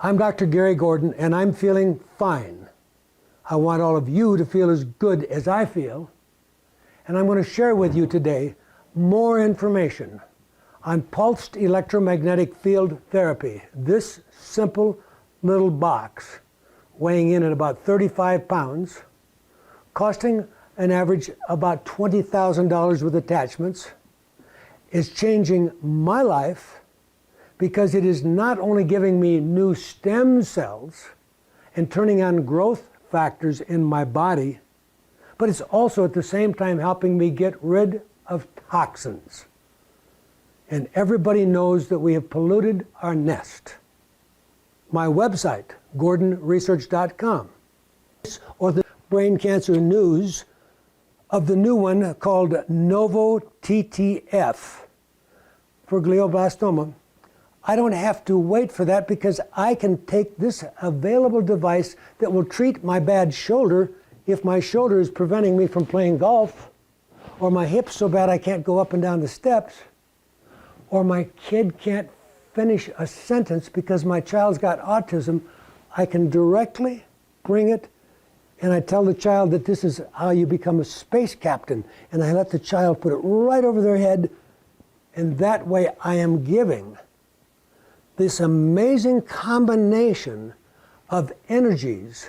I'm Dr. Gary Gordon, and I'm feeling fine. I want all of you to feel as good as I feel, and I'm going to share with you today more information on pulsed electromagnetic field therapy. This simple little box, weighing in at about 35 pounds, costing an average about $20,000 with attachments, is changing my life because it is not only giving me new stem cells and turning on growth factors in my body, but it's also at the same time helping me get rid of toxins. And everybody knows that we have polluted our nest. My website, GordonResearch.com, or the brain cancer news of the new one called Novo TTF for glioblastoma. I don't have to wait for that because I can take this available device that will treat my bad shoulder if my shoulder is preventing me from playing golf, or my hip's so bad I can't go up and down the steps, or my kid can't finish a sentence because my child's got autism. I can directly bring it, and I tell the child that this is how you become a space captain, and I let the child put it right over their head, and that way I am giving this amazing combination of energies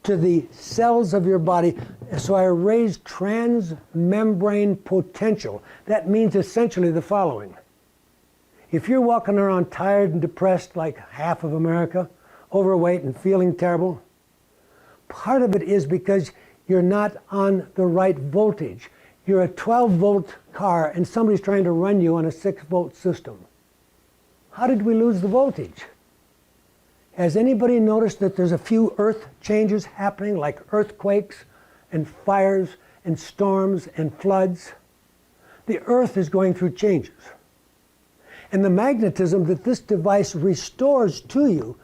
to the cells of your body. So I raise transmembrane potential. That means essentially the following. If you're walking around tired and depressed like half of America, overweight and feeling terrible, part of it is because you're not on the right voltage. You're a 12-volt car and somebody's trying to run you on a 6-volt system. How did we lose the voltage? Has anybody noticed that there's a few earth changes happening, like earthquakes and fires and storms and floods? The earth is going through changes. And the magnetism that this device restores to you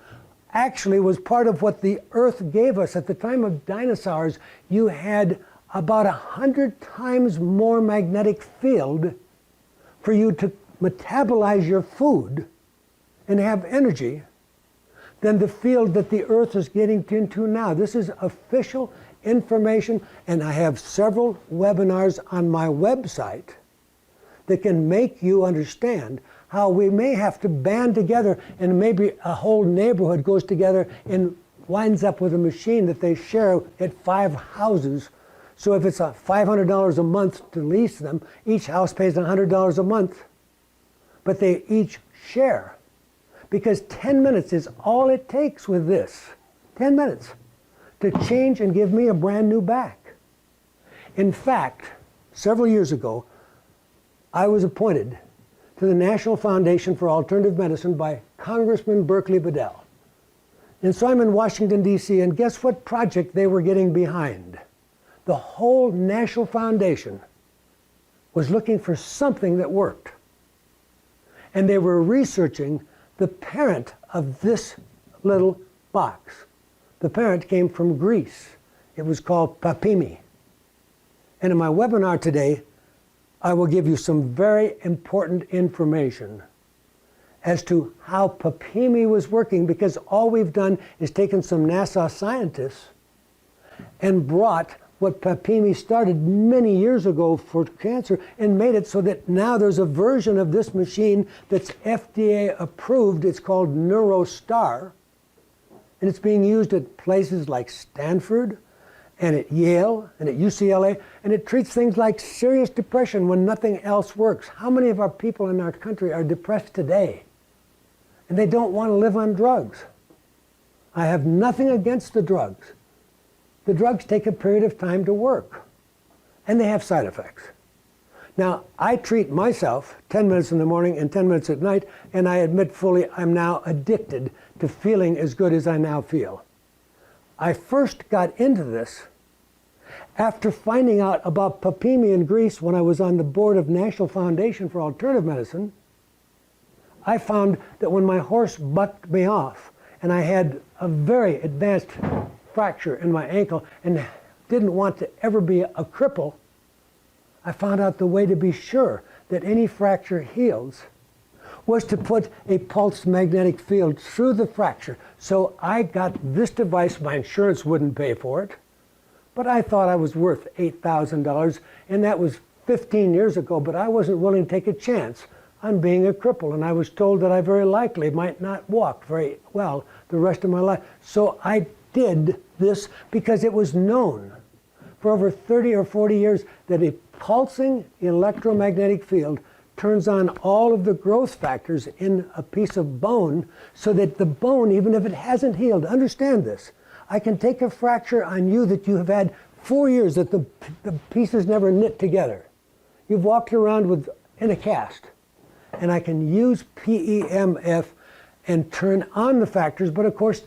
actually was part of what the earth gave us. At the time of dinosaurs, you had about 100 times more magnetic field for you to metabolize your food and have energy than the field that the earth is getting into now. This is official information, and I have several webinars on my website that can make you understand how we may have to band together, and maybe a whole neighborhood goes together and winds up with a machine that they share at 5 houses. So if it's $500 a month to lease them, each house pays $100 a month, but they each share. Because 10 minutes is all it takes with this. 10 minutes to change and give me a brand new back. In fact, several years ago, I was appointed to the National Foundation for Alternative Medicine by Congressman Berkeley Bedell. And so I'm in Washington, D.C., and guess what project they were getting behind? The whole National Foundation was looking for something that worked. And they were researching the parent of this little box. The parent came from Greece. It was called papimi. And in my webinar today, I will give you some very important information as to how papimi was working, because all we've done is taken some NASA scientists and brought what papimi started many years ago for cancer and made it so that now there's a version of this machine that's FDA approved. It's called NeuroStar, and it's being used at places like Stanford and at Yale and at UCLA, and it treats things like serious depression when nothing else works. How many of our people in our country are depressed today and they don't want to live on drugs? I have nothing against the drugs. The drugs take a period of time to work, and they have side effects. Now, I treat myself 10 minutes in the morning and 10 minutes at night, and I admit fully I'm now addicted to feeling as good as I now feel. I first got into this after finding out about papimi in Greece when I was on the board of National Foundation for Alternative Medicine. I found that when my horse bucked me off, and I had a very advanced fracture in my ankle and didn't want to ever be a cripple, I found out the way to be sure that any fracture heals was to put a pulsed magnetic field through the fracture. So I got this device. My insurance wouldn't pay for it, but I thought I was worth $8,000, and that was 15 years ago, but I wasn't willing to take a chance on being a cripple, and I was told that I very likely might not walk very well the rest of my life. So I did this because it was known for over 30 or 40 years that a pulsing electromagnetic field turns on all of the growth factors in a piece of bone so that the bone, even if it hasn't healed, understand this, I can take a fracture on you that you have had 4 years that the pieces never knit together. You've walked around in a cast, and I can use PEMF and turn on the factors, but of course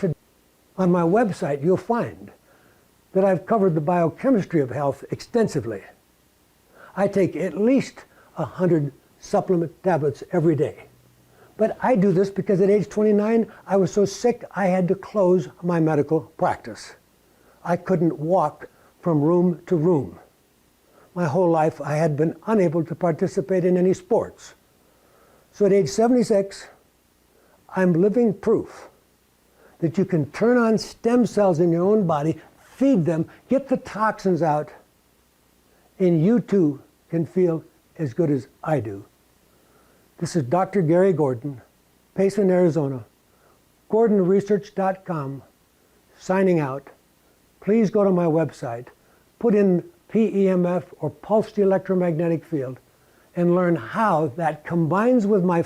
on my website you'll find that I've covered the biochemistry of health extensively. I take at least 100 supplement tablets every day. But I do this because at age 29, I was so sick I had to close my medical practice. I couldn't walk from room to room. My whole life I had been unable to participate in any sports. So at age 76, I'm living proof that you can turn on stem cells in your own body, feed them, get the toxins out, and you too can feel as good as I do. This is Dr. Gary Gordon, Payson, Arizona, GordonResearch.com, signing out. Please go to my website, put in PEMF or pulsed electromagnetic field, and learn how that combines with my